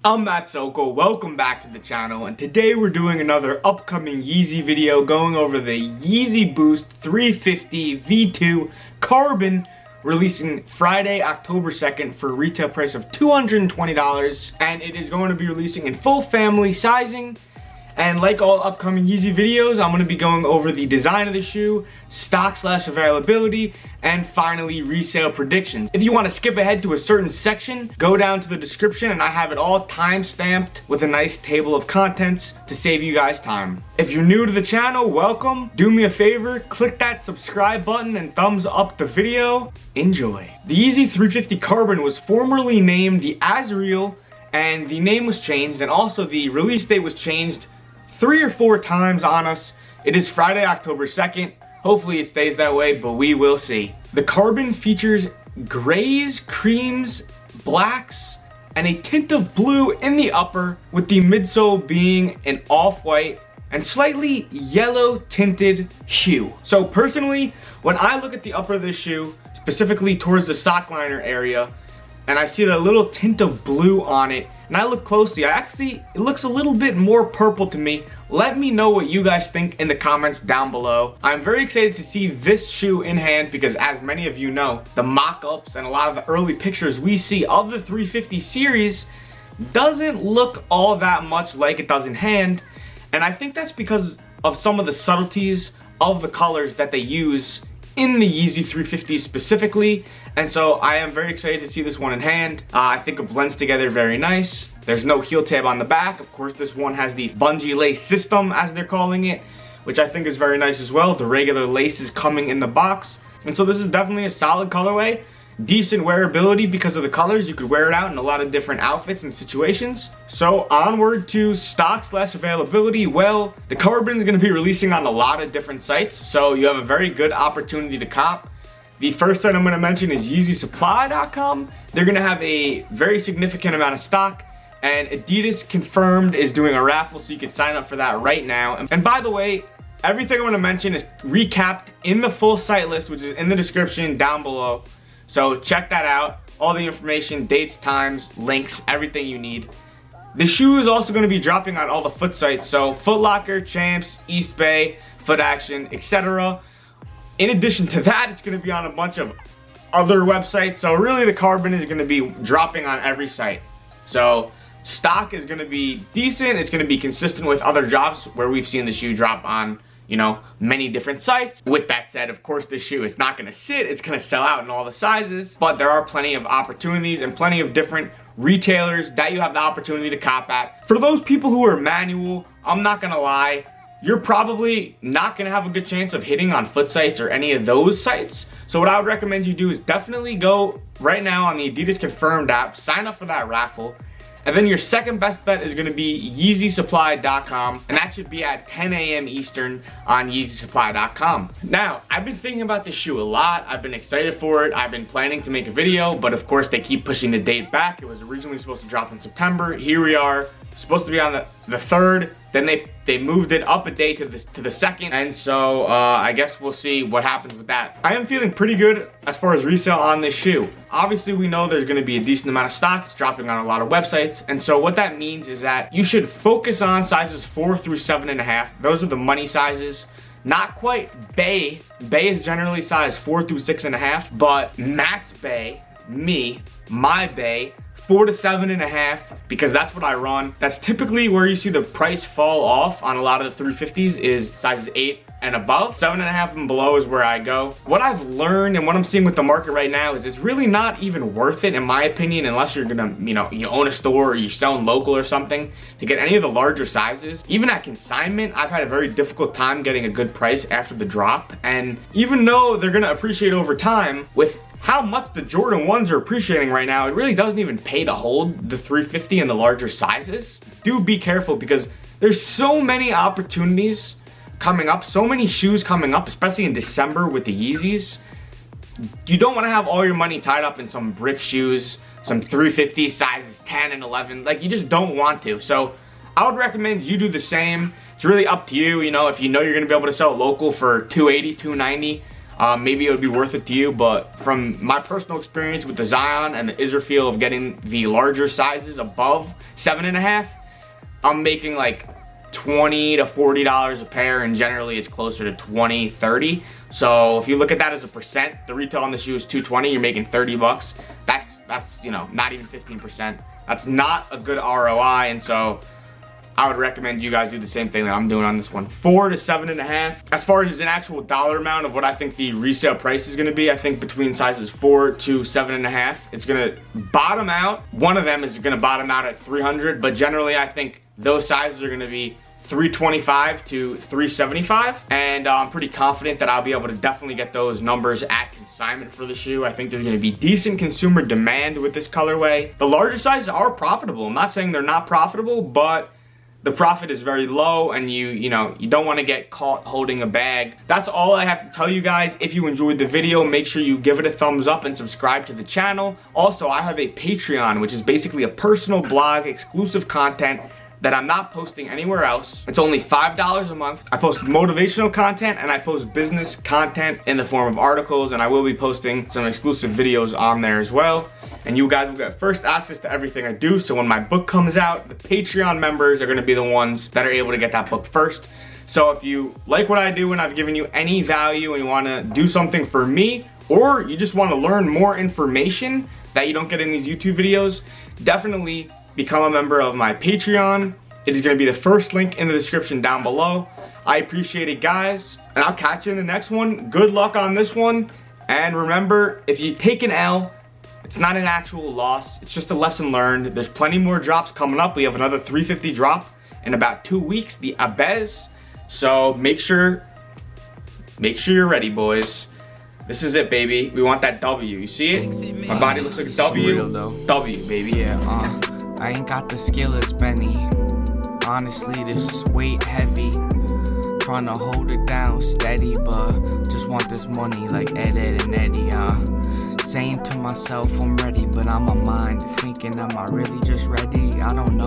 I'm Matt Sokol, welcome back to the channel, and today we're doing another upcoming Yeezy video going over the Yeezy Boost 350 V2 Carbon, releasing Friday, October 2nd for a retail price of $220, and it is going to be releasing in full family sizing. And like all upcoming Yeezy videos, I'm going to be going over the design of the shoe, stock/availability, and finally resale predictions. If you want to skip ahead to a certain section, go down to the description and I have it all time-stamped with a nice table of contents to save you guys time. If you're new to the channel, welcome. Do me a favor, click that subscribe button and thumbs up the video. Enjoy. The Yeezy 350 Carbon was formerly named the Asriel, and the name was changed, and also the release date was changed 3 or 4 times on us. It is Friday, October 2nd. Hopefully it stays that way, but we will see. The Carbon features grays, creams, blacks, and a tint of blue in the upper, with the midsole being an off-white and slightly yellow tinted hue. So personally, when I look at the upper of this shoe, specifically towards the sock liner area, and I see that little tint of blue on it, and I look closely, it looks a little bit more purple to me. Let me know what you guys think in the comments down below. I'm very excited to see this shoe in hand because, as many of you know, the mock-ups and a lot of the early pictures we see of the 350 series doesn't look all that much like it does in hand, and I think that's because of some of the subtleties of the colors that they use in the Yeezy 350 specifically, and so I am very excited to see this one in hand. I think it blends together very nice. There's no heel tab on the back. Of course, this one has the bungee lace system, as they're calling it, which I think is very nice as well. The regular lace is coming in the box, and so this is definitely a solid colorway. Decent wearability because of the colors. You could wear it out in a lot of different outfits and situations. So onward to stock/availability. Well, the Carbon is going to be releasing on a lot of different sites, so you have a very good opportunity to cop. The first site I'm going to mention is YeezySupply.com. They're going to have a very significant amount of stock, and Adidas confirmed is doing a raffle, so you can sign up for that right now. And by the way, everything I'm going to mention is recapped in the full site list, which is in the description down below. So check that out. All the information, dates, times, links, everything you need. The shoe is also going to be dropping on all the foot sites. So Foot Locker, Champs, East Bay, Foot Action, etc. In addition to that, it's going to be on a bunch of other websites. So really the Carbon is going to be dropping on every site. So stock is going to be decent. It's going to be consistent with other drops where we've seen the shoe drop on, you know, many different sites. With that said, of course, this shoe is not going to sit. It's going to sell out in all the sizes, but there are plenty of opportunities and plenty of different retailers that you have the opportunity to cop at. For those people who are manual, I'm not going to lie, you're probably not going to have a good chance of hitting on foot sites or any of those sites. So what I would recommend you do is definitely go right now on the Adidas Confirmed app, sign up for that raffle. And then your second best bet is going to be YeezySupply.com, and that should be at 10 a.m. Eastern on YeezySupply.com. Now, I've been thinking about this shoe a lot. I've been excited for it. I've been planning to make a video, but of course they keep pushing the date back. It was originally supposed to drop in September. Here we are, supposed to be on the 3rd. Then they moved it up a day to the 2nd, and so I guess we'll see what happens with that. I am feeling pretty good as far as resale on this shoe. Obviously, we know there's going to be a decent amount of stock. It's dropping on a lot of websites, and so what that means is that you should focus on sizes 4 through 7.5. Those are the money sizes. Not quite Bay. Bay is generally size 4 through 6.5, but Matt's Bay, my Bay, 4 to 7.5, because that's what I run. That's typically where you see the price fall off on a lot of the 350s, is sizes 8 and above. 7.5 and below is where I go. What I've learned and what I'm seeing with the market right now is it's really not even worth it, in my opinion, unless you're gonna, you own a store or you're selling local or something, to get any of the larger sizes. Even at consignment, I've had a very difficult time getting a good price after the drop, and even though they're gonna appreciate over time, with how much the Jordan 1s are appreciating right now, it really doesn't even pay to hold the 350 in the larger sizes. Do be careful, because there's so many opportunities coming up, so many shoes coming up, especially in December with the Yeezys. You don't want to have all your money tied up in some brick shoes, some 350 sizes 10 and 11. Like, you just don't want to. So I would recommend you do the same. It's really up to you. You know, if you know you're going to be able to sell local for $280, $290, maybe it would be worth it to you. But from my personal experience with the Zion and the Asriel of getting the larger sizes above 7.5, I'm making like $20 to $40 a pair, and generally it's closer to 20, 30. So if you look at that as a percent, the retail on the shoe is $220, you're making 30 bucks. That's you know, not even 15%. That's not a good ROI, and so I would recommend you guys do the same thing that I'm doing on this one. 4 to 7.5. As far as an actual dollar amount of what I think the resale price is gonna be, I think between sizes 4 to 7.5, it's gonna bottom out. One of them is gonna bottom out at 300, but generally I think those sizes are gonna be 325 to 375, and I'm pretty confident that I'll be able to definitely get those numbers at consignment for the shoe. I think there's going to be decent consumer demand with this colorway. The larger sizes are profitable. I'm not saying they're not profitable, but the profit is very low, and you don't want to get caught holding a bag. That's all I have to tell you guys. If you enjoyed the video, make sure you give it a thumbs up and subscribe to the channel. Also, I have a Patreon, which is basically a personal blog, exclusive content that I'm not posting anywhere else. It's only $5 a month. I post motivational content and I post business content in the form of articles, and I will be posting some exclusive videos on there as well. And you guys will get first access to everything I do. So when my book comes out, the Patreon members are gonna be the ones that are able to get that book first. So if you like what I do and I've given you any value and you wanna do something for me, or you just wanna learn more information that you don't get in these YouTube videos, definitely become a member of my Patreon. It is going to be the first link in the description down below. I appreciate it, guys, and I'll catch you in the next one. Good luck on this one, and remember, if you take an L, it's not an actual loss. It's just a lesson learned. There's plenty more drops coming up. We have another 350 drop in about 2 weeks, the Abez. So make sure you're ready, boys. This is it, baby. We want that W. You see it? My body looks like a W. Real, though. W, baby. Yeah, I ain't got the skill as Benny. Honestly, this weight heavy. Trying to hold it down steady, but just want this money like Ed, and Eddie, Saying to myself I'm ready, but I'm a mind thinking, am I really just ready? I don't know.